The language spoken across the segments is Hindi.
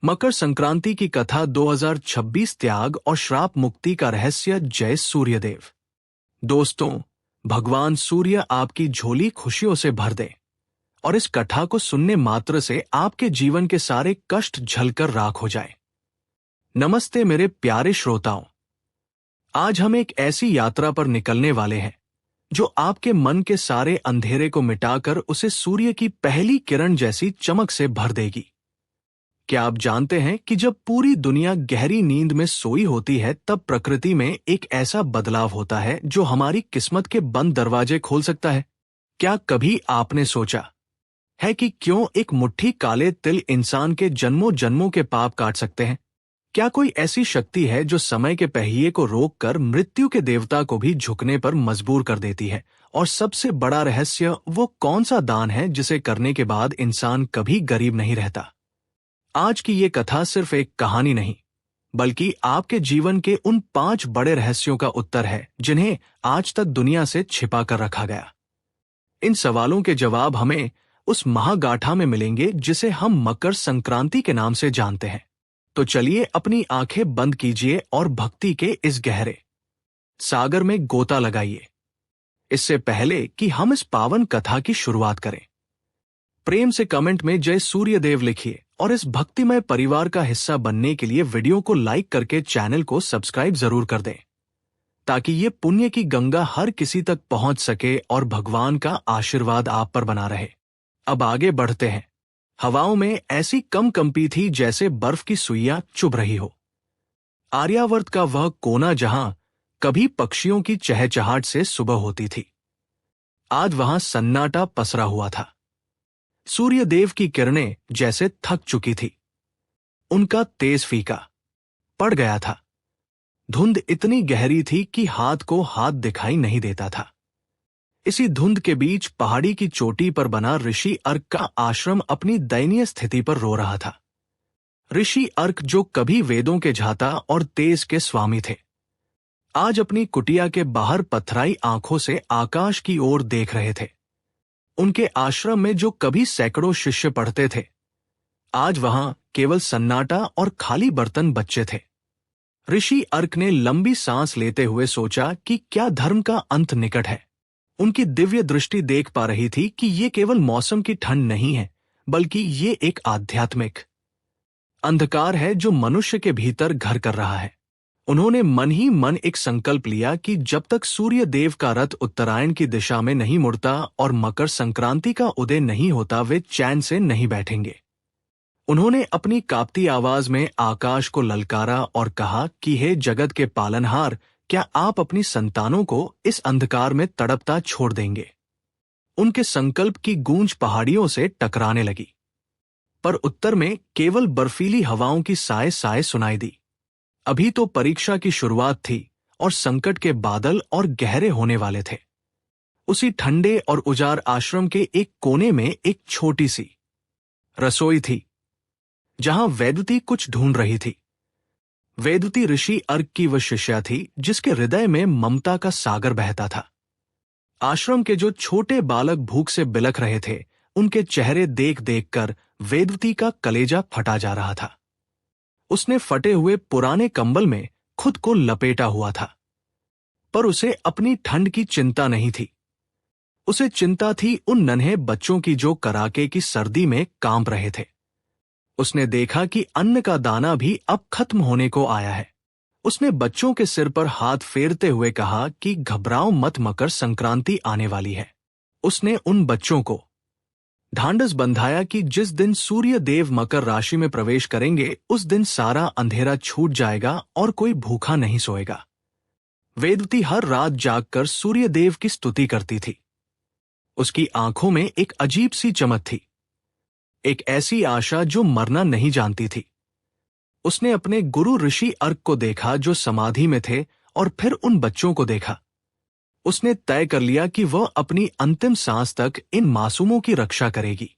मकर संक्रांति की कथा 2026 त्याग और श्राप मुक्ति का रहस्य। जय सूर्यदेव। दोस्तों, भगवान सूर्य आपकी झोली खुशियों से भर दे और इस कथा को सुनने मात्र से आपके जीवन के सारे कष्ट झलकर राख हो जाए। नमस्ते मेरे प्यारे श्रोताओं, आज हम एक ऐसी यात्रा पर निकलने वाले हैं जो आपके मन के सारे अंधेरे को मिटाकर उसे सूर्य की पहली किरण जैसी चमक से भर देगी। क्या आप जानते हैं कि जब पूरी दुनिया गहरी नींद में सोई होती है तब प्रकृति में एक ऐसा बदलाव होता है जो हमारी किस्मत के बंद दरवाजे खोल सकता है। क्या कभी आपने सोचा है कि क्यों एक मुट्ठी काले तिल इंसान के जन्मों जन्मों के पाप काट सकते हैं? क्या कोई ऐसी शक्ति है जो समय के पहिए को रोककर मृत्यु के देवता को भी झुकने पर मजबूर कर देती है? और सबसे बड़ा रहस्य, वो कौन सा दान है जिसे करने के बाद इंसान कभी गरीब नहीं रहता? आज की ये कथा सिर्फ एक कहानी नहीं, बल्कि आपके जीवन के उन 5 बड़े रहस्यों का उत्तर है जिन्हें आज तक दुनिया से छिपा कर रखा गया। इन सवालों के जवाब हमें उस महागाथा में मिलेंगे जिसे हम मकर संक्रांति के नाम से जानते हैं। तो चलिए अपनी आंखें बंद कीजिए और भक्ति के इस गहरे सागर में गोता लगाइए। इससे पहले कि हम इस पावन कथा की शुरुआत करें, प्रेम से कमेंट में जय सूर्यदेव लिखिए और इस भक्तिमय परिवार का हिस्सा बनने के लिए वीडियो को लाइक करके चैनल को सब्सक्राइब जरूर कर दें, ताकि ये पुण्य की गंगा हर किसी तक पहुंच सके और भगवान का आशीर्वाद आप पर बना रहे। अब आगे बढ़ते हैं। हवाओं में ऐसी कम कंपी थी जैसे बर्फ की सुइयां चुभ रही हो। आर्यावर्त का वह कोना जहां कभी पक्षियों की चहचहाट से सुबह होती थी, आज वहां सन्नाटा पसरा हुआ था। सूर्यदेव की किरणें जैसे थक चुकी थी, उनका तेज फीका पड़ गया था। धुंध इतनी गहरी थी कि हाथ को हाथ दिखाई नहीं देता था। इसी धुंध के बीच पहाड़ी की चोटी पर बना ऋषि अर्क का आश्रम अपनी दयनीय स्थिति पर रो रहा था। ऋषि अर्क, जो कभी वेदों के झाता और तेज के स्वामी थे, आज अपनी कुटिया के बाहर पथराई आंखों से आकाश की ओर देख रहे थे। उनके आश्रम में जो कभी सैकड़ों शिष्य पढ़ते थे, आज वहां केवल सन्नाटा और खाली बर्तन बच्चे थे। ऋषि अर्क ने लंबी सांस लेते हुए सोचा कि क्या धर्म का अंत निकट है। उनकी दिव्य दृष्टि देख पा रही थी कि ये केवल मौसम की ठंड नहीं है, बल्कि ये एक आध्यात्मिक अंधकार है जो मनुष्य के भीतर घर कर रहा है। उन्होंने मन ही मन एक संकल्प लिया कि जब तक सूर्य देव का रथ उत्तरायण की दिशा में नहीं मुड़ता और मकर संक्रांति का उदय नहीं होता, वे चैन से नहीं बैठेंगे। उन्होंने अपनी कांपती आवाज में आकाश को ललकारा और कहा कि हे जगत के पालनहार, क्या आप अपनी संतानों को इस अंधकार में तड़पता छोड़ देंगे? उनके संकल्प की गूंज पहाड़ियों से टकराने लगी, पर उत्तर में केवल बर्फीली हवाओं की साए साए सुनाई दी। अभी तो परीक्षा की शुरुआत थी और संकट के बादल और गहरे होने वाले थे। उसी ठंडे और उजाड़ आश्रम के एक कोने में एक छोटी सी रसोई थी, जहां वेदवती कुछ ढूंढ रही थी। वेदवती ऋषि अर्क की वह शिष्या थी जिसके हृदय में ममता का सागर बहता था। आश्रम के जो छोटे बालक भूख से बिलख रहे थे, उनके चेहरे देख देखकर वेदवती का कलेजा फटा जा रहा था। उसने फटे हुए पुराने कंबल में खुद को लपेटा हुआ था, पर उसे अपनी ठंड की चिंता नहीं थी। उसे चिंता थी उन नन्हे बच्चों की जो कड़ाके की सर्दी में कांप रहे थे। उसने देखा कि अन्न का दाना भी अब खत्म होने को आया है। उसने बच्चों के सिर पर हाथ फेरते हुए कहा कि घबराओ मत, मकर संक्रांति आने वाली है। उसने उन बच्चों को ढांढस बंधाया कि जिस दिन सूर्य देव मकर राशि में प्रवेश करेंगे, उस दिन सारा अंधेरा छूट जाएगा और कोई भूखा नहीं सोएगा। वेदवती हर रात जागकर सूर्य देव की स्तुति करती थी। उसकी आंखों में एक अजीब सी चमक थी, एक ऐसी आशा जो मरना नहीं जानती थी। उसने अपने गुरु ऋषि अर्क को देखा जो समाधि में थे, और फिर उन बच्चों को देखा। उसने तय कर लिया कि वह अपनी अंतिम सांस तक इन मासूमों की रक्षा करेगी।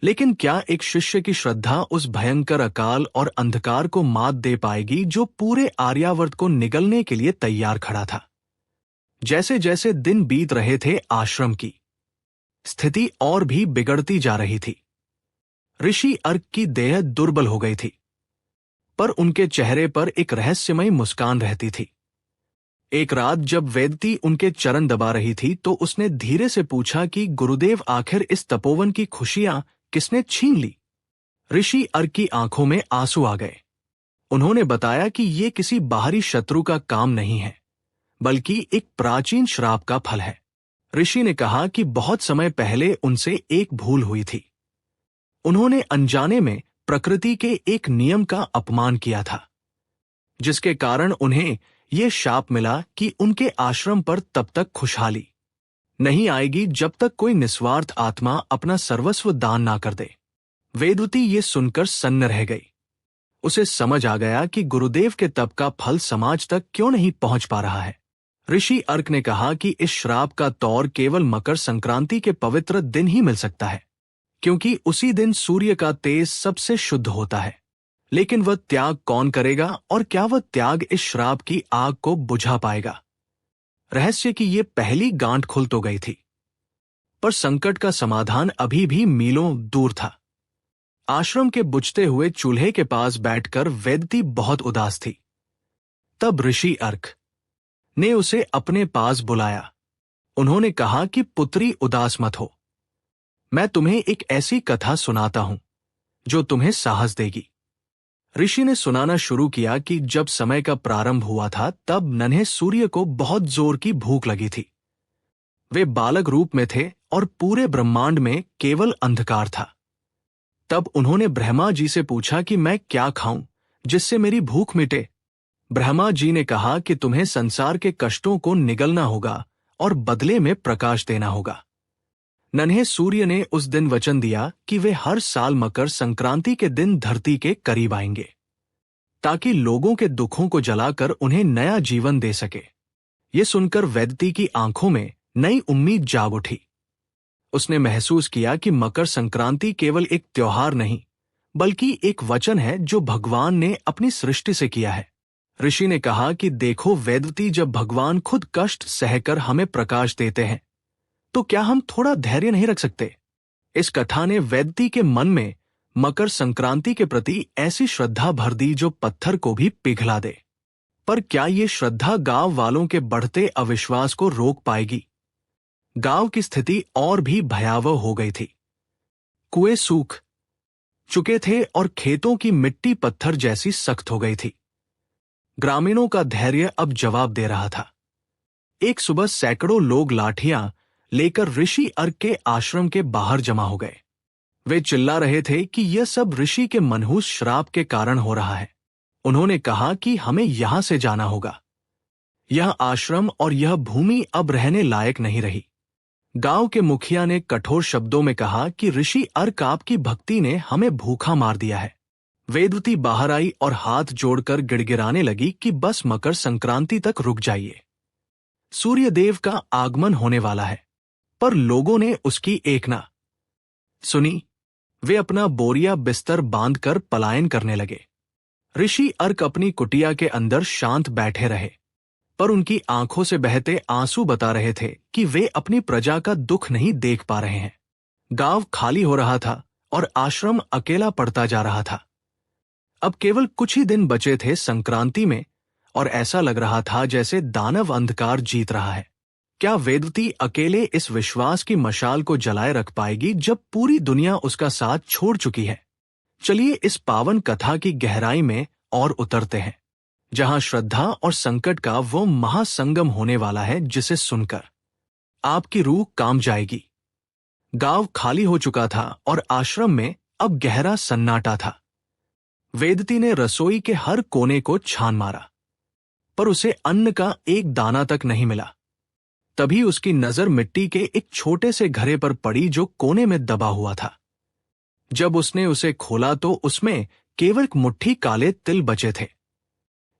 लेकिन क्या एक शिष्य की श्रद्धा उस भयंकर अकाल और अंधकार को मात दे पाएगी जो पूरे आर्यावर्त को निगलने के लिए तैयार खड़ा था? जैसे जैसे दिन बीत रहे थे, आश्रम की स्थिति और भी बिगड़ती जा रही थी। ऋषि अर्क की देह दुर्बल हो गई थी, पर उनके चेहरे पर एक रहस्यमयी मुस्कान रहती थी। एक रात जब वेदती उनके चरण दबा रही थी तो उसने धीरे से पूछा कि गुरुदेव, आखिर इस तपोवन की खुशियां किसने छीन ली? ऋषि अर्क की आंखों में आंसू आ गए। उन्होंने बताया कि ये किसी बाहरी शत्रु का काम नहीं है, बल्कि एक प्राचीन श्राप का फल है। ऋषि ने कहा कि बहुत समय पहले उनसे एक भूल हुई थी। उन्होंने अनजाने में प्रकृति के एक नियम का अपमान किया था, जिसके कारण उन्हें यह शाप मिला कि उनके आश्रम पर तब तक खुशहाली नहीं आएगी जब तक कोई निस्वार्थ आत्मा अपना सर्वस्व दान ना कर दे। वेदवती ये सुनकर सन्न रह गई। उसे समझ आ गया कि गुरुदेव के तप का फल समाज तक क्यों नहीं पहुंच पा रहा है। ऋषि अर्क ने कहा कि इस श्राप का तौर केवल मकर संक्रांति के पवित्र दिन ही मिल सकता है, क्योंकि उसी दिन सूर्य का तेज सबसे शुद्ध होता है। लेकिन वह त्याग कौन करेगा और क्या वह त्याग इस श्राप की आग को बुझा पाएगा? रहस्य की ये पहली गांठ खुल तो गई थी, पर संकट का समाधान अभी भी मीलों दूर था। आश्रम के बुझते हुए चूल्हे के पास बैठकर वेदती बहुत उदास थी। तब ऋषि अर्क ने उसे अपने पास बुलाया। उन्होंने कहा कि पुत्री, उदास मत हो। मैं तुम्हें एक ऐसी कथा सुनाता हूं जो तुम्हें साहस देगी। ऋषि ने सुनाना शुरू किया कि जब समय का प्रारंभ हुआ था तब नन्हे सूर्य को बहुत जोर की भूख लगी थी। वे बालक रूप में थे और पूरे ब्रह्मांड में केवल अंधकार था। तब उन्होंने ब्रह्मा जी से पूछा कि मैं क्या खाऊं जिससे मेरी भूख मिटे। ब्रह्मा जी ने कहा कि तुम्हें संसार के कष्टों को निगलना होगा और बदले में प्रकाश देना होगा। नन्हे सूर्य ने उस दिन वचन दिया कि वे हर साल मकर संक्रांति के दिन धरती के करीब आएंगे, ताकि लोगों के दुखों को जलाकर उन्हें नया जीवन दे सके। ये सुनकर वेदती की आंखों में नई उम्मीद जाग उठी। उसने महसूस किया कि मकर संक्रांति केवल एक त्योहार नहीं, बल्कि एक वचन है जो भगवान ने अपनी सृष्टि से किया है। ऋषि ने कहा कि देखो वेदवती, जब भगवान खुद कष्ट सहकर हमें प्रकाश देते हैं तो क्या हम थोड़ा धैर्य नहीं रख सकते? इस कथा ने वेदवती के मन में मकर संक्रांति के प्रति ऐसी श्रद्धा भर दी जो पत्थर को भी पिघला दे। पर क्या ये श्रद्धा गांव वालों के बढ़ते अविश्वास को रोक पाएगी? गांव की स्थिति और भी भयावह हो गई थी। कुएं सूख चुके थे और खेतों की मिट्टी पत्थर जैसी सख्त हो गई थी। ग्रामीणों का धैर्य अब जवाब दे रहा था। एक सुबह सैकड़ों लोग लाठियां लेकर ऋषि अर्क के आश्रम के बाहर जमा हो गए। वे चिल्ला रहे थे कि यह सब ऋषि के मनहूस श्राप के कारण हो रहा है। उन्होंने कहा कि हमें यहां से जाना होगा। यह आश्रम और यह भूमि अब रहने लायक नहीं रही। गांव के मुखिया ने कठोर शब्दों में कहा कि ऋषि अर्क, आपकी भक्ति ने हमें भूखा मार दिया है। वेदवती बाहर आई और हाथ जोड़कर गिड़गिड़ाने लगी कि बस मकर संक्रांति तक रुक जाइए, सूर्यदेव का आगमन होने वाला है। पर लोगों ने उसकी एक ना सुनी। वे अपना बोरिया बिस्तर बांधकर पलायन करने लगे। ऋषि अर्क अपनी कुटिया के अंदर शांत बैठे रहे, पर उनकी आंखों से बहते आंसू बता रहे थे कि वे अपनी प्रजा का दुख नहीं देख पा रहे हैं। गांव खाली हो रहा था और आश्रम अकेला पड़ता जा रहा था। अब केवल कुछ ही दिन बचे थे संक्रांति में, और ऐसा लग रहा था जैसे दानव अंधकार जीत रहा है। क्या वेदवती अकेले इस विश्वास की मशाल को जलाए रख पाएगी जब पूरी दुनिया उसका साथ छोड़ चुकी है? चलिए इस पावन कथा की गहराई में और उतरते हैं, जहां श्रद्धा और संकट का वो महासंगम होने वाला है जिसे सुनकर आपकी रूह कांप जाएगी। गांव खाली हो चुका था और आश्रम में अब गहरा सन्नाटा था। वेदती ने रसोई के हर कोने को छान मारा, पर उसे अन्न का एक दाना तक नहीं मिला। तभी उसकी नजर मिट्टी के एक छोटे से घड़े पर पड़ी जो कोने में दबा हुआ था। जब उसने उसे खोला तो उसमें केवल एक मुट्ठी काले तिल बचे थे।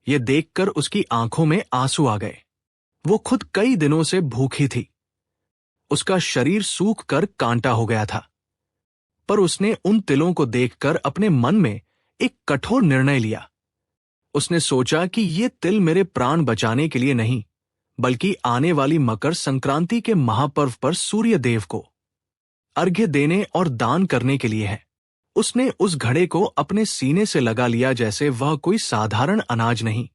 ये देखकर उसकी आंखों में आंसू आ गए। वो खुद कई दिनों से भूखी थी। उसका शरीर सूख कर कांटा हो गया था, पर उसने उन तिलों को देखकर अपने मन में एक कठोर निर्णय लिया। उसने सोचा कि ये तिल मेरे प्राण बचाने के लिए नहीं, बल्कि आने वाली मकर संक्रांति के महापर्व पर सूर्य देव को अर्घ्य देने और दान करने के लिए है। उसने उस घड़े को अपने सीने से लगा लिया जैसे वह कोई साधारण अनाज नहीं,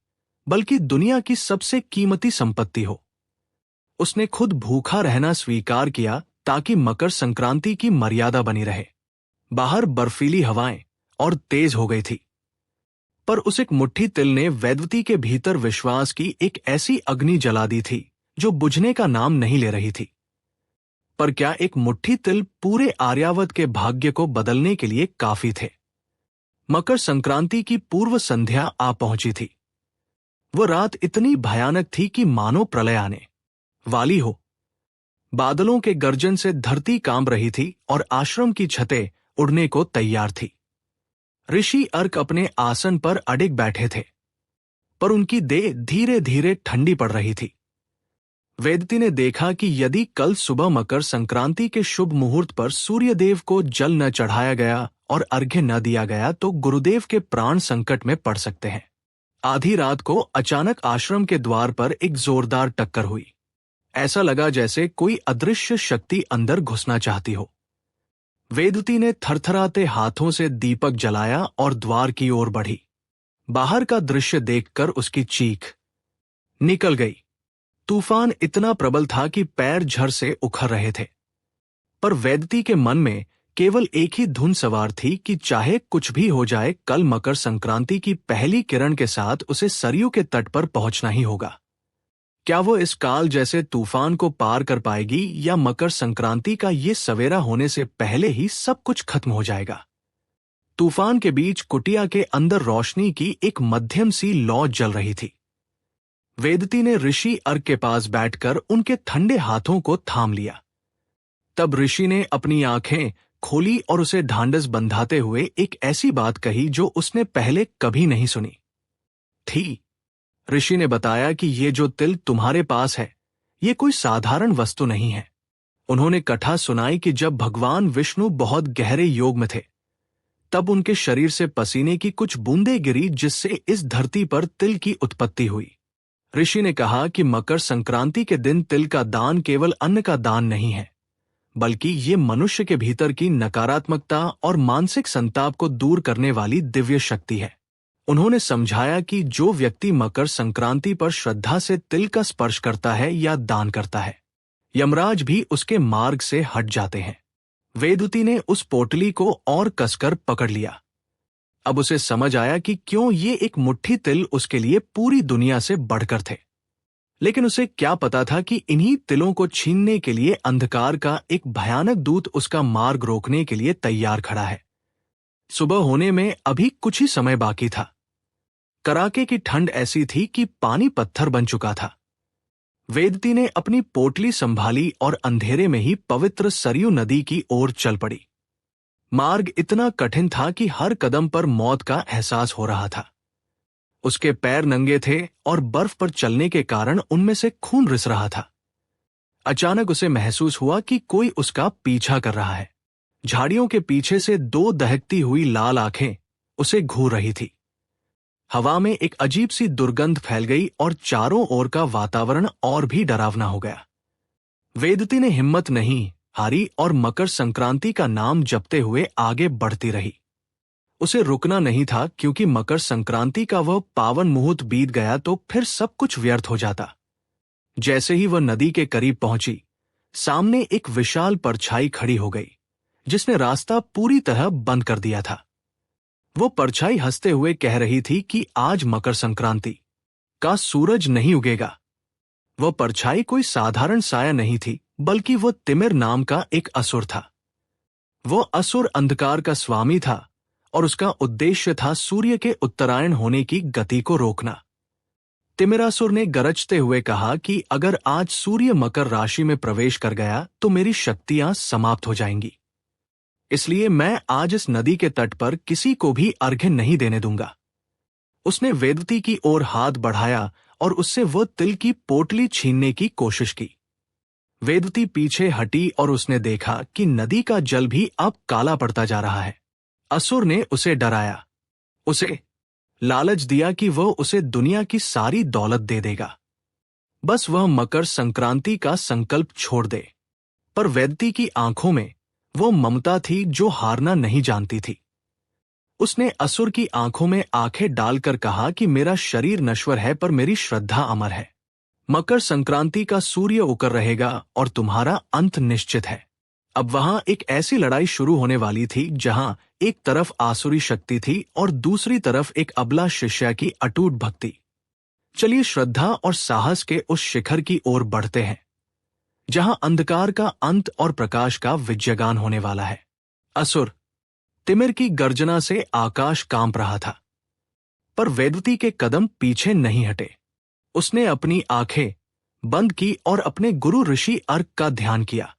बल्कि दुनिया की सबसे कीमती संपत्ति हो। उसने खुद भूखा रहना स्वीकार किया ताकि मकर संक्रांति की मर्यादा बनी रहे। बाहर बर्फीली हवाएं और तेज हो गई थी, पर उस एक मुट्ठी तिल ने वेदवती के भीतर विश्वास की एक ऐसी अग्नि जला दी थी जो बुझने का नाम नहीं ले रही थी। पर क्या एक मुट्ठी तिल पूरे आर्यावर्त के भाग्य को बदलने के लिए काफी थे? मकर संक्रांति की पूर्व संध्या आ पहुंची थी। वो रात इतनी भयानक थी कि मानो प्रलय आने वाली हो। बादलों के गर्जन से धरती कांप रही थी और आश्रम की छतें उड़ने को तैयार थी। ऋषि अर्क अपने आसन पर अडिग बैठे थे, पर उनकी देह धीरे धीरे ठंडी पड़ रही थी। वेदती ने देखा कि यदि कल सुबह मकर संक्रांति के शुभ मुहूर्त पर सूर्यदेव को जल न चढ़ाया गया और अर्घ्य न दिया गया तो गुरुदेव के प्राण संकट में पड़ सकते हैं। आधी रात को अचानक आश्रम के द्वार पर एक जोरदार टक्कर हुई। ऐसा लगा जैसे कोई अदृश्य शक्ति अंदर घुसना चाहती हो। वेदती ने थरथराते हाथों से दीपक जलाया और द्वार की ओर बढ़ी। बाहर का दृश्य देखकर उसकी चीख निकल गई। तूफान इतना प्रबल था कि पैर झर से उखड़ रहे थे, पर वेदती के मन में केवल एक ही धुन सवार थी कि चाहे कुछ भी हो जाए, कल मकर संक्रांति की पहली किरण के साथ उसे सरयू के तट पर पहुंचना ही होगा। क्या वो इस काल जैसे तूफान को पार कर पाएगी या मकर संक्रांति का ये सवेरा होने से पहले ही सब कुछ खत्म हो जाएगा? तूफान के बीच कुटिया के अंदर रोशनी की एक मध्यम सी लौ जल रही थी। वेदती ने ऋषि अर्क के पास बैठकर उनके ठंडे हाथों को थाम लिया। तब ऋषि ने अपनी आंखें खोली और उसे ढांढस बंधाते हुए एक ऐसी बात कही जो उसने पहले कभी नहीं सुनी थी। ऋषि ने बताया कि ये जो तिल तुम्हारे पास है, ये कोई साधारण वस्तु नहीं है। उन्होंने कथा सुनाई कि जब भगवान विष्णु बहुत गहरे योग में थे, तब उनके शरीर से पसीने की कुछ बूंदें गिरी, जिससे इस धरती पर तिल की उत्पत्ति हुई। ऋषि ने कहा कि मकर संक्रांति के दिन तिल का दान केवल अन्न का दान नहीं है, बल्कि ये मनुष्य के भीतर की नकारात्मकता और मानसिक संताप को दूर करने वाली दिव्य शक्ति है। उन्होंने समझाया कि जो व्यक्ति मकर संक्रांति पर श्रद्धा से तिल का स्पर्श करता है या दान करता है, यमराज भी उसके मार्ग से हट जाते हैं। वेदवती ने उस पोटली को और कसकर पकड़ लिया। अब उसे समझ आया कि क्यों ये एक मुट्ठी तिल उसके लिए पूरी दुनिया से बढ़कर थे। लेकिन उसे क्या पता था कि इन्हीं तिलों को छीनने के लिए अंधकार का एक भयानक दूत उसका मार्ग रोकने के लिए तैयार खड़ा है। सुबह होने में अभी कुछ ही समय बाकी था। कड़ाके की ठंड ऐसी थी कि पानी पत्थर बन चुका था। वेदती ने अपनी पोटली संभाली और अंधेरे में ही पवित्र सरयू नदी की ओर चल पड़ी। मार्ग इतना कठिन था कि हर कदम पर मौत का एहसास हो रहा था। उसके पैर नंगे थे और बर्फ पर चलने के कारण उनमें से खून रिस रहा था। अचानक उसे महसूस हुआ कि कोई उसका पीछा कर रहा है। झाड़ियों के पीछे से दो दहकती हुई लाल आंखें उसे घूर रही थी। हवा में एक अजीब सी दुर्गंध फैल गई और चारों ओर का वातावरण और भी डरावना हो गया। वेदती ने हिम्मत नहीं हारी और मकर संक्रांति का नाम जपते हुए आगे बढ़ती रही। उसे रुकना नहीं था, क्योंकि मकर संक्रांति का वह पावन मुहूर्त बीत गया तो फिर सब कुछ व्यर्थ हो जाता। जैसे ही वह नदी के करीब पहुंची, सामने एक विशाल परछाई खड़ी हो गई, जिसने रास्ता पूरी तरह बंद कर दिया था। वो परछाई हंसते हुए कह रही थी कि आज मकर संक्रांति का सूरज नहीं उगेगा। वह परछाई कोई साधारण साया नहीं थी, बल्कि वो तिमिर नाम का एक असुर था। वो असुर अंधकार का स्वामी था और उसका उद्देश्य था सूर्य के उत्तरायण होने की गति को रोकना। तिमिरासुर ने गरजते हुए कहा कि अगर आज सूर्य मकर राशि में प्रवेश कर गया तो मेरी शक्तियां समाप्त हो जाएंगी। इसलिए मैं आज इस नदी के तट पर किसी को भी अर्घ्य नहीं देने दूंगा। उसने वेदवती की ओर हाथ बढ़ाया और उससे वो तिल की पोटली छीनने की कोशिश की। वेदवती पीछे हटी और उसने देखा कि नदी का जल भी अब काला पड़ता जा रहा है। असुर ने उसे डराया, उसे लालच दिया कि वह उसे दुनिया की सारी दौलत दे देगा, बस वह मकर संक्रांति का संकल्प छोड़ दे। पर वेदवती की आंखों में वो ममता थी जो हारना नहीं जानती थी। उसने असुर की आंखों में आंखें डालकर कहा कि मेरा शरीर नश्वर है पर मेरी श्रद्धा अमर है। मकर संक्रांति का सूर्य उकर रहेगा और तुम्हारा अंत निश्चित है। अब वहां एक ऐसी लड़ाई शुरू होने वाली थी जहां एक तरफ आसुरी शक्ति थी और दूसरी तरफ एक अबला शिष्य की अटूट भक्ति। चलिए श्रद्धा और साहस के उस शिखर की ओर बढ़ते हैं जहां अंधकार का अंत और प्रकाश का विजयगान होने वाला है। असुर तिमिर की गर्जना से आकाश कांप रहा था, पर वेदवती के कदम पीछे नहीं हटे। उसने अपनी आंखें बंद की और अपने गुरु ऋषि अर्क का ध्यान किया।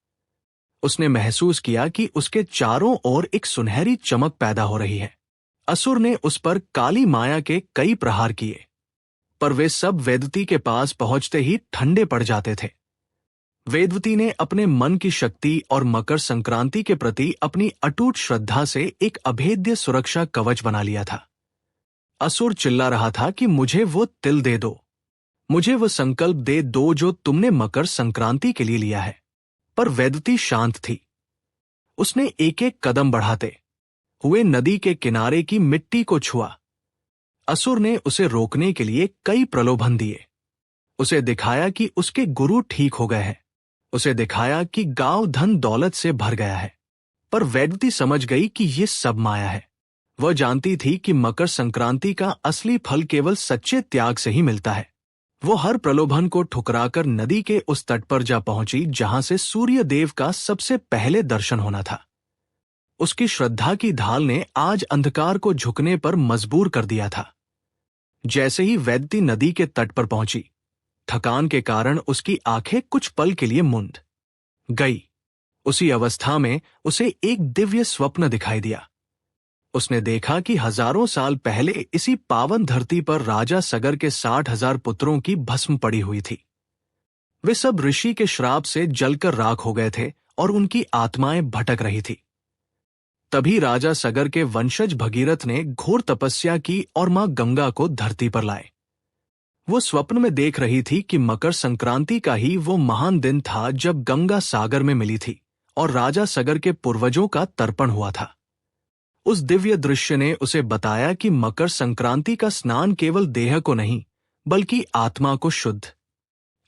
उसने महसूस किया कि उसके चारों ओर एक सुनहरी चमक पैदा हो रही है। असुर ने उस पर काली माया के कई प्रहार किए, पर वे सब वेदवती के पास पहुंचते ही ठंडे पड़ जाते थे। वेदवती ने अपने मन की शक्ति और मकर संक्रांति के प्रति अपनी अटूट श्रद्धा से एक अभेद्य सुरक्षा कवच बना लिया था। असुर चिल्ला रहा था कि मुझे वो तिल दे दो, मुझे वो संकल्प दे दो जो तुमने मकर संक्रांति के लिए लिया है। पर वेदवती शांत थी। उसने एक एक कदम बढ़ाते हुए नदी के किनारे की मिट्टी को छुआ। असुर ने उसे रोकने के लिए कई प्रलोभन दिए। उसे दिखाया कि उसके गुरु ठीक हो गए हैं, उसे दिखाया कि गांव धन दौलत से भर गया है। पर वेदवती समझ गई कि ये सब माया है। वह जानती थी कि मकर संक्रांति का असली फल केवल सच्चे त्याग से ही मिलता है। वो हर प्रलोभन को ठुकराकर नदी के उस तट पर जा पहुंची जहां से सूर्य देव का सबसे पहले दर्शन होना था। उसकी श्रद्धा की ढाल ने आज अंधकार को झुकने पर मजबूर कर दिया था। जैसे ही वेदवती नदी के तट पर पहुंची, थकान के कारण उसकी आंखें कुछ पल के लिए मूंद गई। उसी अवस्था में उसे एक दिव्य स्वप्न दिखाई दिया। उसने देखा कि हजारों साल पहले इसी पावन धरती पर राजा सगर के 60,000 पुत्रों की भस्म पड़ी हुई थी। वे सब ऋषि के श्राप से जलकर राख हो गए थे और उनकी आत्माएं भटक रही थी। तभी राजा सगर के वंशज भगीरथ ने घोर तपस्या की और मां गंगा को धरती पर लाए। वो स्वप्न में देख रही थी कि मकर संक्रांति का ही वो महान दिन था जब गंगा सागर में मिली थी और राजा सगर के पूर्वजों का तर्पण हुआ था। उस दिव्य दृश्य ने उसे बताया कि मकर संक्रांति का स्नान केवल देह को नहीं बल्कि आत्मा को शुद्ध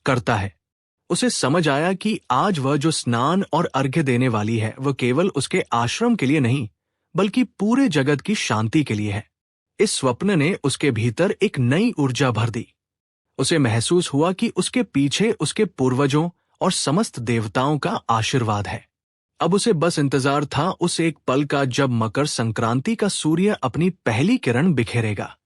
करता है। उसे समझ आया कि आज वह जो स्नान और अर्घ्य देने वाली है वह केवल उसके आश्रम के लिए नहीं बल्कि पूरे जगत की शांति के लिए है। इस स्वप्न ने उसके भीतर एक नई ऊर्जा भर दी। उसे महसूस हुआ कि उसके पीछे उसके पूर्वजों और समस्त देवताओं का आशीर्वाद है। अब उसे बस इंतजार था उस एक पल का जब मकर संक्रांति का सूर्य अपनी पहली किरण बिखेरेगा।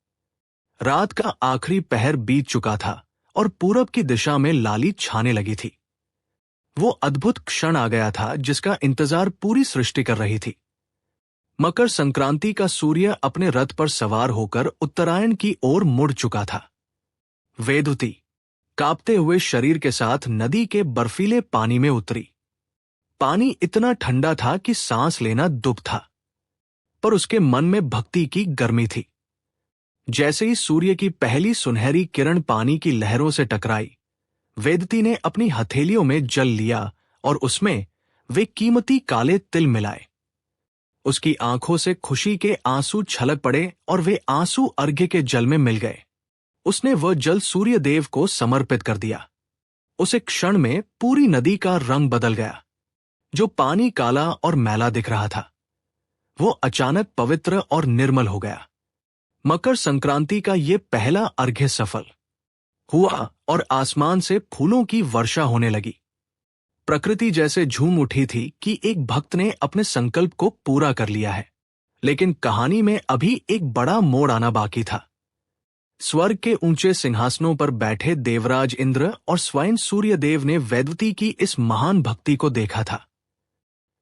रात का आखिरी पहर बीत चुका था और पूरब की दिशा में लाली छाने लगी थी। वो अद्भुत क्षण आ गया था जिसका इंतजार पूरी सृष्टि कर रही थी। मकर संक्रांति का सूर्य अपने रथ पर सवार होकर उत्तरायण की ओर मुड़ चुका था। वेदवती कांपते हुए शरीर के साथ नदी के बर्फीले पानी में उतरी। पानी इतना ठंडा था कि सांस लेना दुभ था, पर उसके मन में भक्ति की गर्मी थी। जैसे ही सूर्य की पहली सुनहरी किरण पानी की लहरों से टकराई, वेदवती ने अपनी हथेलियों में जल लिया और उसमें वे कीमती काले तिल मिलाए। उसकी आंखों से खुशी के आंसू छलक पड़े और वे आंसू अर्घ्य के जल में मिल गए। उसने वह जल सूर्य देव को समर्पित कर दिया। उसे क्षण में पूरी नदी का रंग बदल गया। जो पानी काला और मैला दिख रहा था वो अचानक पवित्र और निर्मल हो गया। मकर संक्रांति का ये पहला अर्घ्य सफल हुआ और आसमान से फूलों की वर्षा होने लगी। प्रकृति जैसे झूम उठी थी कि एक भक्त ने अपने संकल्प को पूरा कर लिया है। लेकिन कहानी में अभी एक बड़ा मोड़ आना बाकी था। स्वर्ग के ऊंचे सिंहासनों पर बैठे देवराज इंद्र और स्वयं सूर्यदेव ने वेदवती की इस महान भक्ति को देखा था।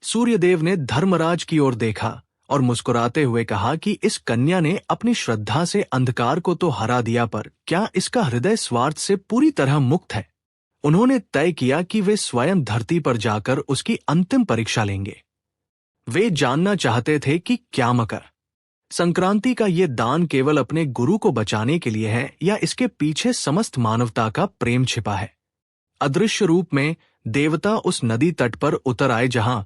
सूर्यदेव ने धर्मराज की ओर देखा और मुस्कुराते हुए कहा कि इस कन्या ने अपनी श्रद्धा से अंधकार को तो हरा दिया, पर क्या इसका हृदय स्वार्थ से पूरी तरह मुक्त है? उन्होंने तय किया कि वे स्वयं धरती पर जाकर उसकी अंतिम परीक्षा लेंगे। वे जानना चाहते थे कि क्या मकर संक्रांति का ये दान केवल अपने गुरु को बचाने के लिए है या इसके पीछे समस्त मानवता का प्रेम छिपा है। अदृश्य रूप में देवता उस नदी तट पर उतर आए जहां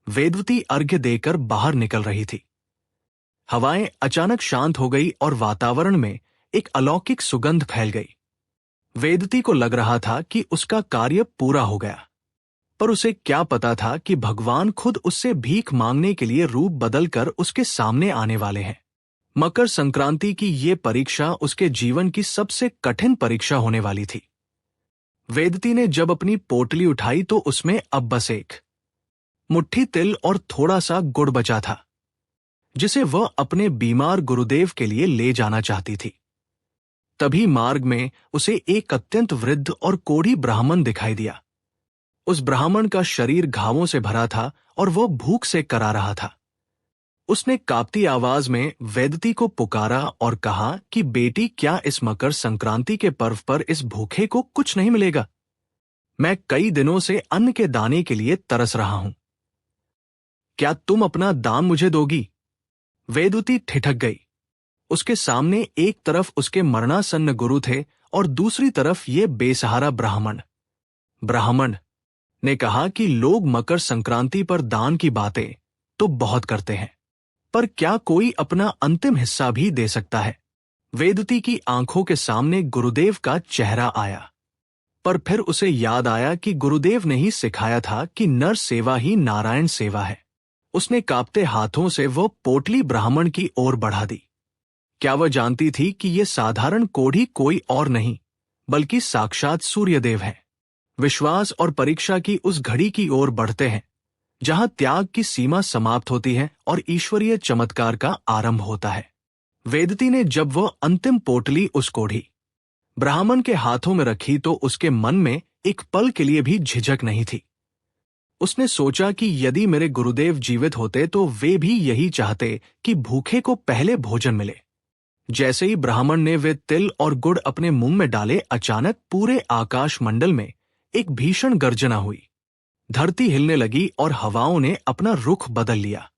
वेदवती अर्घ्य देकर बाहर निकल रही थी। हवाएं अचानक शांत हो गई और वातावरण में एक अलौकिक सुगंध फैल गई। वेदती को लग रहा था कि उसका कार्य पूरा हो गया, पर उसे क्या पता था कि भगवान खुद उससे भीख मांगने के लिए रूप बदलकर उसके सामने आने वाले हैं। मकर संक्रांति की ये परीक्षा उसके जीवन की सबसे कठिन परीक्षा होने वाली थी। वेदती ने जब अपनी पोटली उठाई तो उसमें अब बस एक मुट्ठी तिल और थोड़ा सा गुड़ बचा था, जिसे वह अपने बीमार गुरुदेव के लिए ले जाना चाहती थी। तभी मार्ग में उसे एक अत्यंत वृद्ध और कोढ़ी ब्राह्मण दिखाई दिया। उस ब्राह्मण का शरीर घावों से भरा था और वो भूख से करा रहा था। उसने कांपती आवाज में वेदती को पुकारा और कहा कि बेटी, क्या इस मकर संक्रांति के पर्व पर इस भूखे को कुछ नहीं मिलेगा? मैं कई दिनों से अन्न के दाने के लिए तरस रहा हूं। क्या तुम अपना दान मुझे दोगी? वेदती ठिठक गई। उसके सामने एक तरफ उसके मरणासन्न गुरु थे और दूसरी तरफ ये बेसहारा ब्राह्मण ने कहा कि लोग मकर संक्रांति पर दान की बातें तो बहुत करते हैं, पर क्या कोई अपना अंतिम हिस्सा भी दे सकता है? वेदती की आंखों के सामने गुरुदेव का चेहरा आया, पर फिर उसे याद आया कि गुरुदेव ने ही सिखाया था कि नर सेवा ही नारायण सेवा है। उसने कांपते हाथों से वो पोटली ब्राह्मण की ओर बढ़ा दी। क्या वह जानती थी कि ये साधारण कोढ़ी कोई और नहीं बल्कि साक्षात सूर्यदेव है? विश्वास और परीक्षा की उस घड़ी की ओर बढ़ते हैं जहां त्याग की सीमा समाप्त होती है और ईश्वरीय चमत्कार का आरंभ होता है। वेदती ने जब वह अंतिम पोटली उस कोढ़ी ब्राह्मण के हाथों में रखी तो उसके मन में एक पल के लिए भी झिझक नहीं थी। उसने सोचा कि यदि मेरे गुरुदेव जीवित होते तो वे भी यही चाहते कि भूखे को पहले भोजन मिले। जैसे ही ब्राह्मण ने वे तिल और गुड़ अपने मुंह में डाले, अचानक पूरे आकाश मंडल में एक भीषण गर्जना हुई। धरती हिलने लगी और हवाओं ने अपना रुख बदल लिया।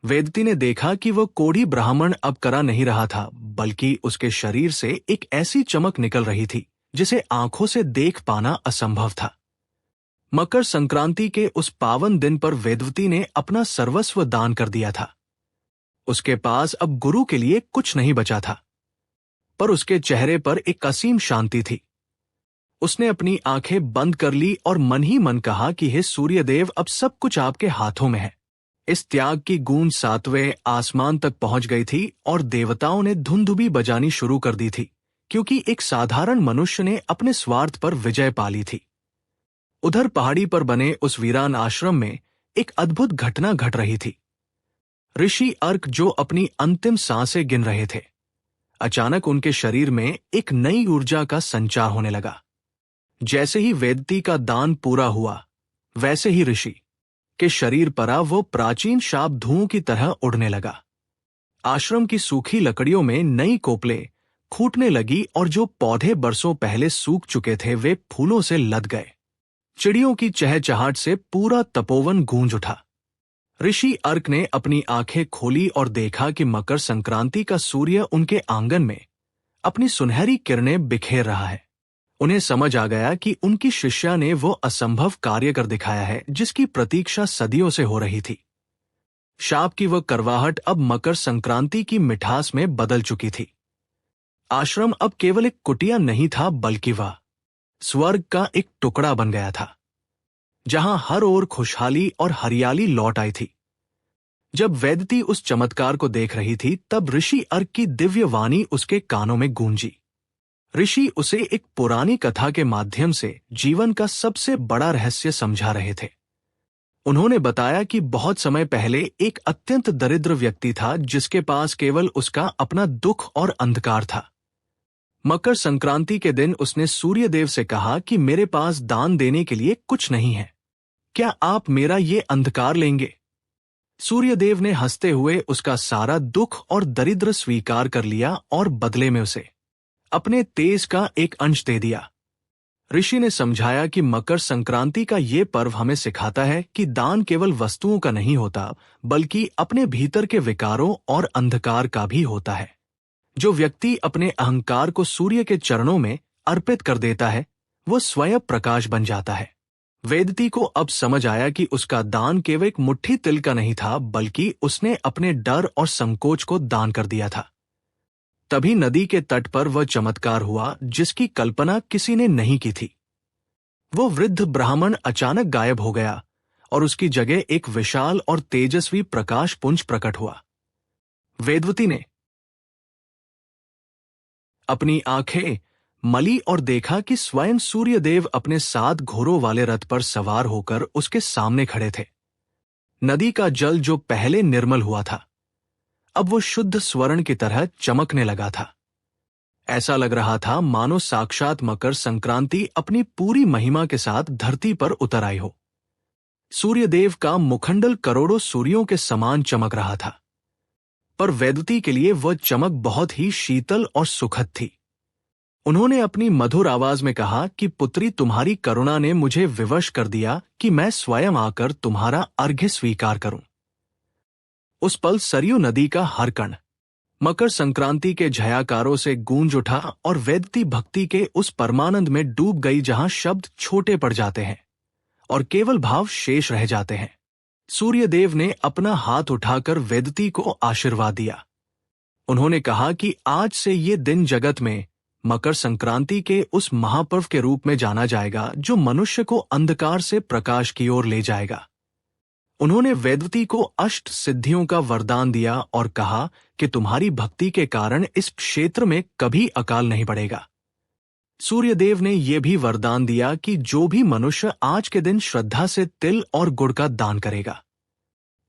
वेदती ने देखा कि वह कोढ़ी ब्राह्मण अब करा नहीं रहा था, बल्कि उसके शरीर से एक ऐसी चमक निकल रही थी जिसे आंखों से देख पाना असंभव था। मकर संक्रांति के उस पावन दिन पर वेदवती ने अपना सर्वस्व दान कर दिया था। उसके पास अब गुरु के लिए कुछ नहीं बचा था, पर उसके चेहरे पर एक असीम शांति थी। उसने अपनी आंखें बंद कर ली और मन ही मन कहा कि हे सूर्यदेव, अब सब कुछ आपके हाथों में है। इस त्याग की गूंज सातवें आसमान तक पहुंच गई थी और देवताओं ने धुंधुबी बजानी शुरू कर दी थी, क्योंकि एक साधारण मनुष्य ने अपने स्वार्थ पर विजय पा ली थी। उधर पहाड़ी पर बने उस वीरान आश्रम में एक अद्भुत घटना घट रही थी। ऋषि अर्क, जो अपनी अंतिम सांसें गिन रहे थे, अचानक उनके शरीर में एक नई ऊर्जा का संचार होने लगा। जैसे ही वेदती का दान पूरा हुआ, वैसे ही ऋषि के शरीर पर वो प्राचीन शाप धुओं की तरह उड़ने लगा। आश्रम की सूखी लकड़ियों में नई कोपलें फूटने लगी और जो पौधे बरसों पहले सूख चुके थे वे फूलों से लद गए। चिड़ियों की चहचहाट से पूरा तपोवन गूंज उठा। ऋषि अर्क ने अपनी आंखें खोली और देखा कि मकर संक्रांति का सूर्य उनके आंगन में अपनी सुनहरी किरणें बिखेर रहा है। उन्हें समझ आ गया कि उनकी शिष्या ने वो असंभव कार्य कर दिखाया है जिसकी प्रतीक्षा सदियों से हो रही थी। शाप की वह करवाहट अब मकर संक्रांति की मिठास में बदल चुकी थी। आश्रम अब केवल एक कुटिया नहीं था, बल्कि वह स्वर्ग का एक टुकड़ा बन गया था, जहां हर ओर खुशहाली और हरियाली लौट आई थी। जब वेदती उस चमत्कार को देख रही थी, तब ऋषि अर्क की दिव्य वाणी उसके कानों में गूंजी। ऋषि उसे एक पुरानी कथा के माध्यम से जीवन का सबसे बड़ा रहस्य समझा रहे थे। उन्होंने बताया कि बहुत समय पहले एक अत्यंत दरिद्र व्यक्ति था जिसके पास केवल उसका अपना दुख और अंधकार था। मकर संक्रांति के दिन उसने सूर्यदेव से कहा कि मेरे पास दान देने के लिए कुछ नहीं है, क्या आप मेरा ये अंधकार लेंगे? सूर्यदेव ने हंसते हुए उसका सारा दुख और दरिद्र स्वीकार कर लिया और बदले में उसे अपने तेज का एक अंश दे दिया। ऋषि ने समझाया कि मकर संक्रांति का ये पर्व हमें सिखाता है कि दान केवल वस्तुओं का नहीं होता, बल्कि अपने भीतर के विकारों और अंधकार का भी होता है। जो व्यक्ति अपने अहंकार को सूर्य के चरणों में अर्पित कर देता है, वो स्वयं प्रकाश बन जाता है। वेदती को अब समझ आया कि उसका दान केवल एक मुट्ठी तिल का नहीं था, बल्कि उसने अपने डर और संकोच को दान कर दिया था। तभी नदी के तट पर वह चमत्कार हुआ जिसकी कल्पना किसी ने नहीं की थी। वो वृद्ध ब्राह्मण अचानक गायब हो गया और उसकी जगह एक विशाल और तेजस्वी प्रकाश पुंज प्रकट हुआ। वेदवती ने अपनी आंखें मली और देखा कि स्वयं सूर्यदेव अपने 7 घोड़ों वाले रथ पर सवार होकर उसके सामने खड़े थे। नदी का जल जो पहले निर्मल हुआ था, अब वो शुद्ध स्वर्ण की तरह चमकने लगा था। ऐसा लग रहा था मानो साक्षात मकर संक्रांति अपनी पूरी महिमा के साथ धरती पर उतर आई हो। सूर्यदेव का मुखंडल करोड़ों सूर्यों के समान चमक रहा था, पर वेदवती के लिए वह चमक बहुत ही शीतल और सुखद थी। उन्होंने अपनी मधुर आवाज में कहा कि पुत्री, तुम्हारी करुणा ने मुझे विवश कर दिया कि मैं स्वयं आकर तुम्हारा अर्घ्य स्वीकार करूं। उस पल सरयू नदी का हर कण मकर संक्रांति के झयाकारों से गूंज उठा और वेदवती भक्ति के उस परमानंद में डूब गई जहां शब्द छोटे पड़ जाते हैं और केवल भाव शेष रह जाते हैं। सूर्यदेव ने अपना हाथ उठाकर वेदवती को आशीर्वाद दिया। उन्होंने कहा कि आज से ये दिन जगत में मकर संक्रांति के उस महापर्व के रूप में जाना जाएगा जो मनुष्य को अंधकार से प्रकाश की ओर ले जाएगा। उन्होंने वेदवती को अष्ट सिद्धियों का वरदान दिया और कहा कि तुम्हारी भक्ति के कारण इस क्षेत्र में कभी अकाल नहीं पड़ेगा। सूर्यदेव ने यह भी वरदान दिया कि जो भी मनुष्य आज के दिन श्रद्धा से तिल और गुड़ का दान करेगा,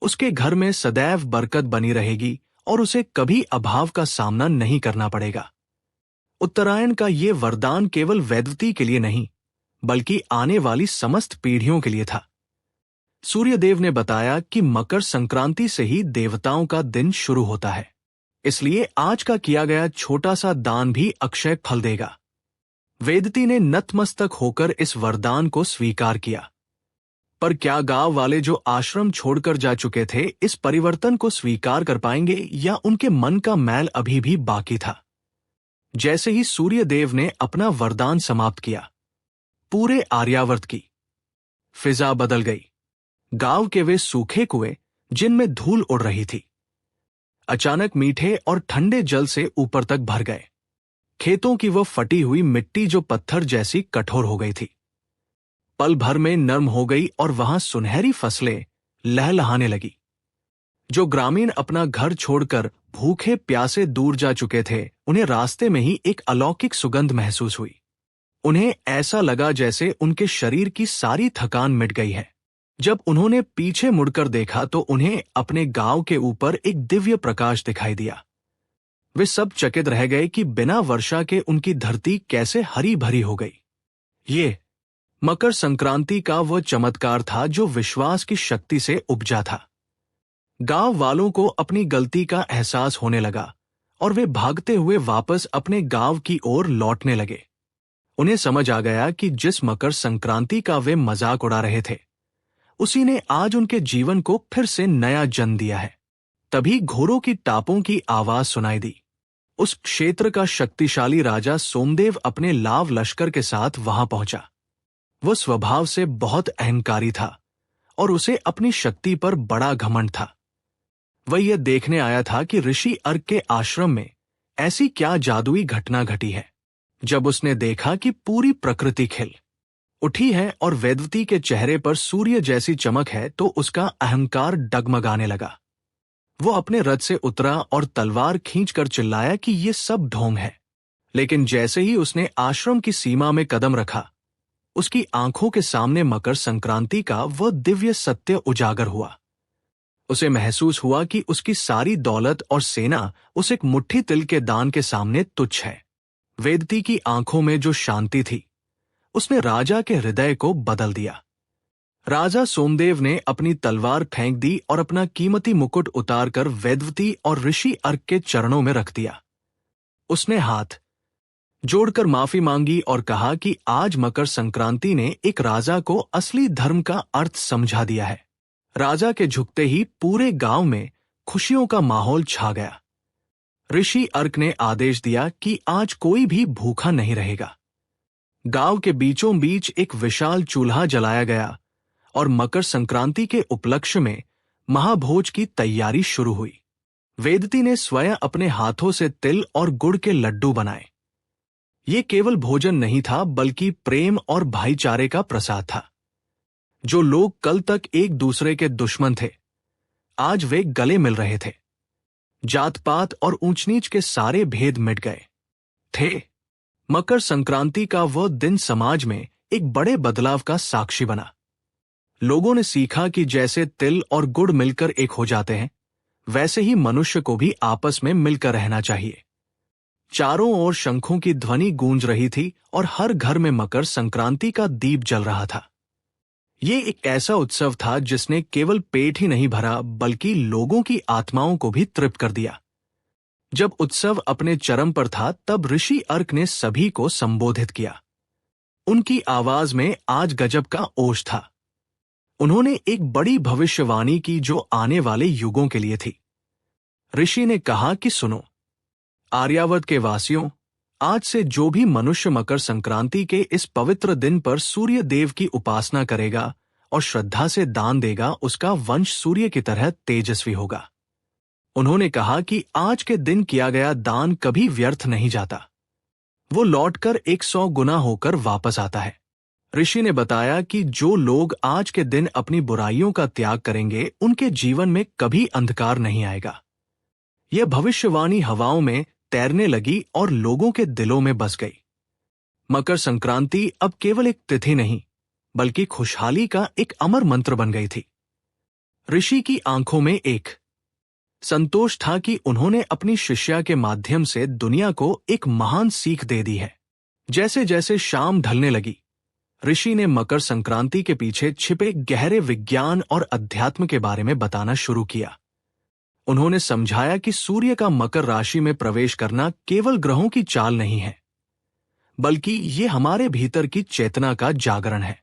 उसके घर में सदैव बरकत बनी रहेगी और उसे कभी अभाव का सामना नहीं करना पड़ेगा। उत्तरायण का ये वरदान केवल वेदवती के लिए नहीं, बल्कि आने वाली समस्त पीढ़ियों के लिए था। सूर्यदेव ने बताया कि मकर संक्रांति से ही देवताओं का दिन शुरू होता है, इसलिए आज का किया गया छोटा सा दान भी अक्षय फल देगा। वेदवती ने नतमस्तक होकर इस वरदान को स्वीकार किया। पर क्या गांव वाले जो आश्रम छोड़कर जा चुके थे इस परिवर्तन को स्वीकार कर पाएंगे, या उनके मन का मैल अभी भी बाकी था? जैसे ही सूर्यदेव ने अपना वरदान समाप्त किया, पूरे आर्यावर्त की फिजा बदल गई। गांव के वे सूखे कुएं जिनमें धूल उड़ रही थी, अचानक मीठे और ठंडे जल से ऊपर तक भर गए। खेतों की वह फटी हुई मिट्टी जो पत्थर जैसी कठोर हो गई थी, पल भर में नर्म हो गई और वहां सुनहरी फसलें लहलहाने लगी। जो ग्रामीण अपना घर छोड़कर भूखे प्यासे दूर जा चुके थे, उन्हें रास्ते में ही एक अलौकिक सुगंध महसूस हुई। उन्हें ऐसा लगा जैसे उनके शरीर की सारी थकान मिट गई है। जब उन्होंने पीछे मुड़कर देखा तो उन्हें अपने गांव के ऊपर एक दिव्य प्रकाश दिखाई दिया। वे सब चकित रह गए कि बिना वर्षा के उनकी धरती कैसे हरी भरी हो गई। ये मकर संक्रांति का वह चमत्कार था जो विश्वास की शक्ति से उपजा था। गांव वालों को अपनी गलती का एहसास होने लगा और वे भागते हुए वापस अपने गांव की ओर लौटने लगे। उन्हें समझ आ गया कि जिस मकर संक्रांति का वे मजाक उड़ा रहे थे, उसी ने आज उनके जीवन को फिर से नया जन्म दिया है। तभी घोड़ों की टापों की आवाज सुनाई दी। उस क्षेत्र का शक्तिशाली राजा सोमदेव अपने लाव लश्कर के साथ वहां पहुंचा। वह स्वभाव से बहुत अहंकारी था और उसे अपनी शक्ति पर बड़ा घमंड था। वह यह देखने आया था कि ऋषि अर्क के आश्रम में ऐसी क्या जादुई घटना घटी है। जब उसने देखा कि पूरी प्रकृति खिल उठी है और वेदवती के चेहरे पर सूर्य जैसी चमक है, तो उसका अहंकार डगमगाने लगा। वो अपने रथ से उतरा और तलवार खींचकर चिल्लाया कि ये सब ढोंग है। लेकिन जैसे ही उसने आश्रम की सीमा में कदम रखा, उसकी आंखों के सामने मकर संक्रांति का वह दिव्य सत्य उजागर हुआ। उसे महसूस हुआ कि उसकी सारी दौलत और सेना उस एक मुट्ठी तिल के दान के सामने तुच्छ है। वेदवती की आंखों में जो शांति थी, उसने राजा के हृदय को बदल दिया। राजा सोमदेव ने अपनी तलवार फेंक दी और अपना कीमती मुकुट उतारकर वेदवती और ऋषि अर्क के चरणों में रख दिया। उसने हाथ जोड़कर माफी मांगी और कहा कि आज मकर संक्रांति ने एक राजा को असली धर्म का अर्थ समझा दिया है। राजा के झुकते ही पूरे गांव में खुशियों का माहौल छा गया। ऋषि अर्क ने आदेश दिया कि आज कोई भी भूखा नहीं रहेगा। गांव के बीचों बीच एक विशाल चूल्हा जलाया गया और मकर संक्रांति के उपलक्ष्य में महाभोज की तैयारी शुरू हुई। वेदती ने स्वयं अपने हाथों से तिल और गुड़ के लड्डू बनाए। ये केवल भोजन नहीं था, बल्कि प्रेम और भाईचारे का प्रसाद था। जो लोग कल तक एक दूसरे के दुश्मन थे, आज वे गले मिल रहे थे। जात पात और ऊंच नीच के सारे भेद मिट गए थे। मकर संक्रांति का वह दिन समाज में एक बड़े बदलाव का साक्षी बना। लोगों ने सीखा कि जैसे तिल और गुड़ मिलकर एक हो जाते हैं, वैसे ही मनुष्य को भी आपस में मिलकर रहना चाहिए। चारों ओर शंखों की ध्वनि गूंज रही थी और हर घर में मकर संक्रांति का दीप जल रहा था। ये एक ऐसा उत्सव था जिसने केवल पेट ही नहीं भरा, बल्कि लोगों की आत्माओं को भी तृप्त कर दिया। जब उत्सव अपने चरम पर था, तब ऋषि अर्क ने सभी को संबोधित किया। उनकी आवाज में आज गजब का ओज था। उन्होंने एक बड़ी भविष्यवाणी की जो आने वाले युगों के लिए थी। ऋषि ने कहा कि सुनो, आर्यावर्त के वासियों, आज से जो भी मनुष्य मकर संक्रांति के इस पवित्र दिन पर सूर्य देव की उपासना करेगा और श्रद्धा से दान देगा, उसका वंश सूर्य की तरह तेजस्वी होगा। उन्होंने कहा कि आज के दिन किया गया दान कभी व्यर्थ नहीं जाता, वो लौटकर 100 गुना होकर वापस आता है। ऋषि ने बताया कि जो लोग आज के दिन अपनी बुराइयों का त्याग करेंगे, उनके जीवन में कभी अंधकार नहीं आएगा। यह भविष्यवाणी हवाओं में तैरने लगी और लोगों के दिलों में बस गई। मकर संक्रांति अब केवल एक तिथि नहीं, बल्कि खुशहाली का एक अमर मंत्र बन गई थी। ऋषि की आंखों में एक संतोष था कि उन्होंने अपनी शिष्या के माध्यम से दुनिया को एक महान सीख दे दी है। जैसे जैसे शाम ढलने लगी, ऋषि ने मकर संक्रांति के पीछे छिपे गहरे विज्ञान और अध्यात्म के बारे में बताना शुरू किया। उन्होंने समझाया कि सूर्य का मकर राशि में प्रवेश करना केवल ग्रहों की चाल नहीं है, बल्कि ये हमारे भीतर की चेतना का जागरण है।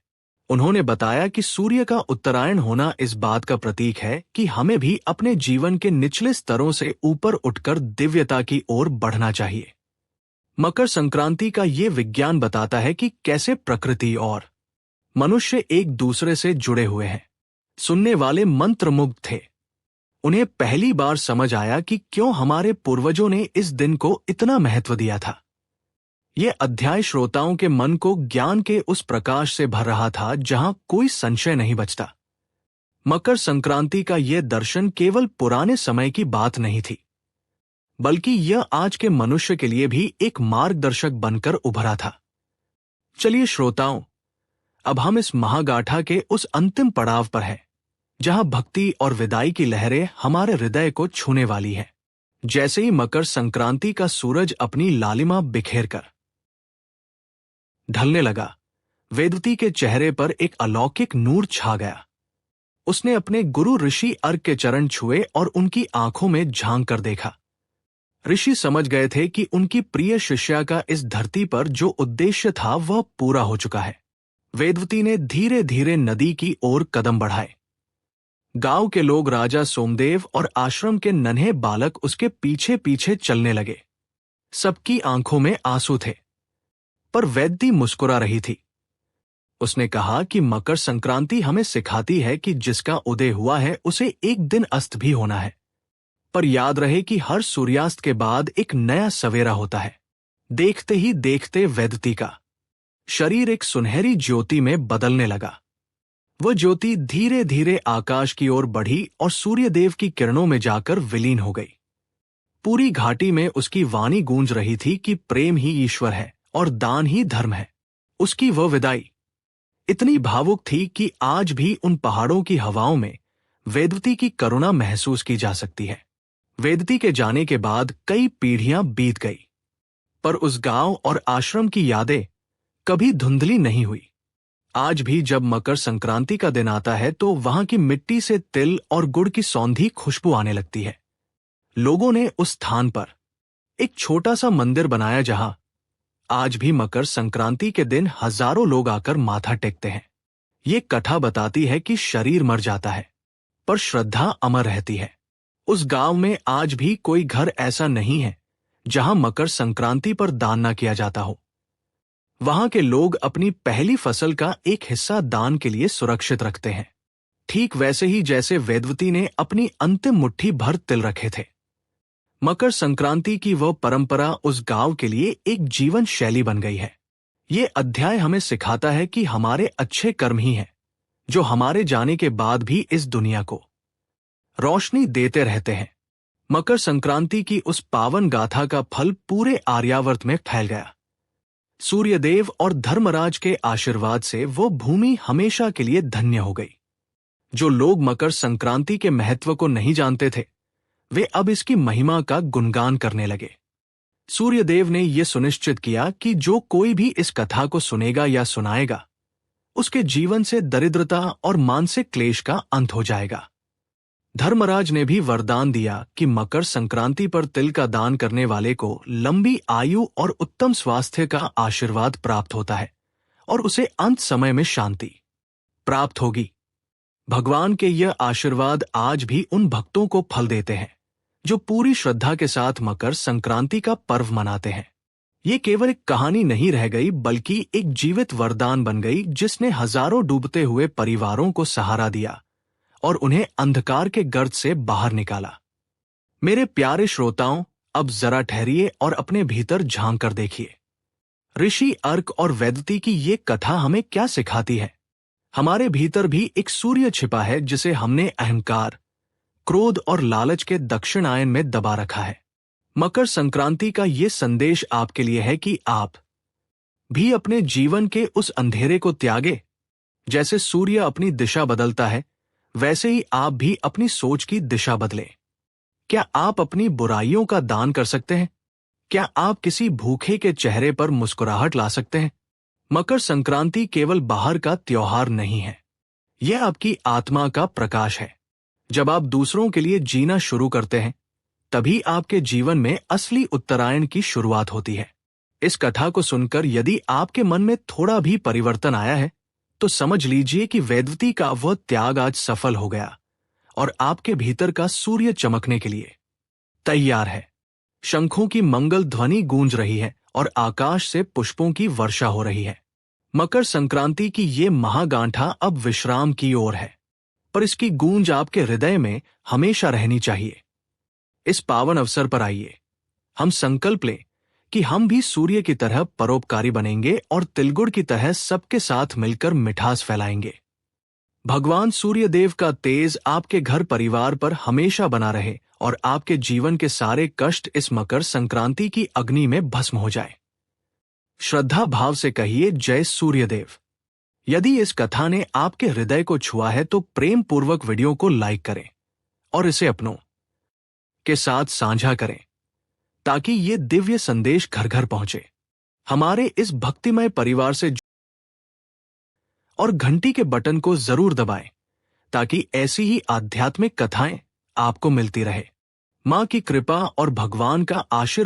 उन्होंने बताया कि सूर्य का उत्तरायण होना इस बात का प्रतीक है कि हमें भी अपने जीवन के निचले स्तरों से ऊपर उठकर दिव्यता की ओर बढ़ना चाहिए। मकर संक्रांति का ये विज्ञान बताता है कि कैसे प्रकृति और मनुष्य एक दूसरे से जुड़े हुए हैं। सुनने वाले मंत्रमुग्ध थे। उन्हें पहली बार समझ आया कि क्यों हमारे पूर्वजों ने इस दिन को इतना महत्व दिया था। यह अध्याय श्रोताओं के मन को ज्ञान के उस प्रकाश से भर रहा था जहां कोई संशय नहीं बचता। मकर संक्रांति का यह दर्शन केवल पुराने समय की बात नहीं थी, बल्कि यह आज के मनुष्य के लिए भी एक मार्गदर्शक बनकर उभरा था। चलिए श्रोताओं, अब हम इस महागाथा के उस अंतिम पड़ाव पर हैं, जहां भक्ति और विदाई की लहरें हमारे हृदय को छूने वाली हैं। जैसे ही मकर संक्रांति का सूरज अपनी लालिमा बिखेर कर ढलने लगा, वेदवती के चेहरे पर एक अलौकिक नूर छा गया। उसने अपने गुरु ऋषि अर्क के चरण छुए और उनकी आंखों में झांक कर देखा। ऋषि समझ गए थे कि उनकी प्रिय शिष्या का इस धरती पर जो उद्देश्य था वह पूरा हो चुका है। वेदवती ने धीरे धीरे नदी की ओर कदम बढ़ाए। गांव के लोग राजा सोमदेव और आश्रम के नन्हे बालक उसके पीछे पीछे चलने लगे। सबकी आंखों में आंसू थे, पर वेदती मुस्कुरा रही थी। उसने कहा कि मकर संक्रांति हमें सिखाती है कि जिसका उदय हुआ है उसे एक दिन अस्त भी होना है, पर याद रहे कि हर सूर्यास्त के बाद एक नया सवेरा होता है। देखते ही देखते वेदती का शरीर एक सुनहरी ज्योति में बदलने लगा। वह ज्योति धीरे धीरे आकाश की ओर बढ़ी और सूर्यदेव की किरणों में जाकर विलीन हो गई। पूरी घाटी में उसकी वाणी गूंज रही थी कि प्रेम ही ईश्वर है और दान ही धर्म है। उसकी वह विदाई इतनी भावुक थी कि आज भी उन पहाड़ों की हवाओं में वेदवती की करुणा महसूस की जा सकती है। वेदती के जाने के बाद कई पीढ़ियां बीत गई, पर उस गांव और आश्रम की यादें कभी धुंधली नहीं हुई। आज भी जब मकर संक्रांति का दिन आता है तो वहां की मिट्टी से तिल और गुड़ की सौंधी खुशबू आने लगती है। लोगों ने उस स्थान पर एक छोटा सा मंदिर बनाया जहां आज भी मकर संक्रांति के दिन हजारों लोग आकर माथा टेकते हैं। ये कथा बताती है कि शरीर मर जाता है, पर श्रद्धा अमर रहती है। उस गांव में आज भी कोई घर ऐसा नहीं है जहां मकर संक्रांति पर दान न किया जाता हो। वहां के लोग अपनी पहली फसल का एक हिस्सा दान के लिए सुरक्षित रखते हैं, ठीक वैसे ही जैसे वेदवती ने अपनी अंतिम मुट्ठी भर तिल रखे थे। मकर संक्रांति की वह परंपरा उस गांव के लिए एक जीवन शैली बन गई है। ये अध्याय हमें सिखाता है कि हमारे अच्छे कर्म ही हैं जो हमारे जाने के बाद भी इस दुनिया को रोशनी देते रहते हैं। मकर संक्रांति की उस पावन गाथा का फल पूरे आर्यावर्त में फैल गया। सूर्यदेव और धर्मराज के आशीर्वाद से वो भूमि हमेशा के लिए धन्य हो गई। जो लोग मकर संक्रांति के महत्व को नहीं जानते थे, वे अब इसकी महिमा का गुणगान करने लगे। सूर्यदेव ने यह सुनिश्चित किया कि जो कोई भी इस कथा को सुनेगा या सुनाएगा, उसके जीवन से दरिद्रता और मानसिक क्लेश का अंत हो जाएगा। धर्मराज ने भी वरदान दिया कि मकर संक्रांति पर तिल का दान करने वाले को लंबी आयु और उत्तम स्वास्थ्य का आशीर्वाद प्राप्त होता है और उसे अंत समय में शांति प्राप्त होगी। भगवान के यह आशीर्वाद आज भी उन भक्तों को फल देते हैं जो पूरी श्रद्धा के साथ मकर संक्रांति का पर्व मनाते हैं। ये केवल एक कहानी नहीं रह गई, बल्कि एक जीवित वरदान बन गई जिसने हजारों डूबते हुए परिवारों को सहारा दिया और उन्हें अंधकार के गर्त से बाहर निकाला। मेरे प्यारे श्रोताओं, अब जरा ठहरिए और अपने भीतर झांक कर देखिए। ऋषि अर्क और वेदवती की ये कथा हमें क्या सिखाती है? हमारे भीतर भी एक सूर्य छिपा है जिसे हमने अहंकार, क्रोध और लालच के दक्षिणायन में दबा रखा है। मकर संक्रांति का ये संदेश आपके लिए है कि आप भी अपने जीवन के उस अंधेरे को त्यागे। जैसे सूर्य अपनी दिशा बदलता है, वैसे ही आप भी अपनी सोच की दिशा बदलें। क्या आप अपनी बुराइयों का दान कर सकते हैं? क्या आप किसी भूखे के चेहरे पर मुस्कुराहट ला सकते हैं? मकर संक्रांति केवल बाहर का त्योहार नहीं है, यह आपकी आत्मा का प्रकाश है। जब आप दूसरों के लिए जीना शुरू करते हैं, तभी आपके जीवन में असली उत्तरायण की शुरुआत होती है। इस कथा को सुनकर यदि आपके मन में थोड़ा भी परिवर्तन आया है, तो समझ लीजिए कि वेदवती का वह त्याग आज सफल हो गया और आपके भीतर का सूर्य चमकने के लिए तैयार है। शंखों की मंगल ध्वनि गूंज रही है और आकाश से पुष्पों की वर्षा हो रही है। मकर संक्रांति की ये महागांठा अब विश्राम की ओर है, पर इसकी गूंज आपके हृदय में हमेशा रहनी चाहिए। इस पावन अवसर पर आइए, हम संकल्प लें कि हम भी सूर्य की तरह परोपकारी बनेंगे और तिलगुड़ की तरह सबके साथ मिलकर मिठास फैलाएंगे। भगवान सूर्यदेव का तेज आपके घर परिवार पर हमेशा बना रहे और आपके जीवन के सारे कष्ट इस मकर संक्रांति की अग्नि में भस्म हो जाए। श्रद्धा भाव से कहिए, जय सूर्यदेव। यदि इस कथा ने आपके हृदय को छुआ है तो प्रेम पूर्वक वीडियो को लाइक करें और इसे अपनों के साथ साझा करें ताकि ये दिव्य संदेश घर घर पहुंचे। हमारे इस भक्तिमय परिवार से और घंटी के बटन को जरूर दबाएं ताकि ऐसी ही आध्यात्मिक कथाएं आपको मिलती रहे। मां की कृपा और भगवान का आशीर्वाद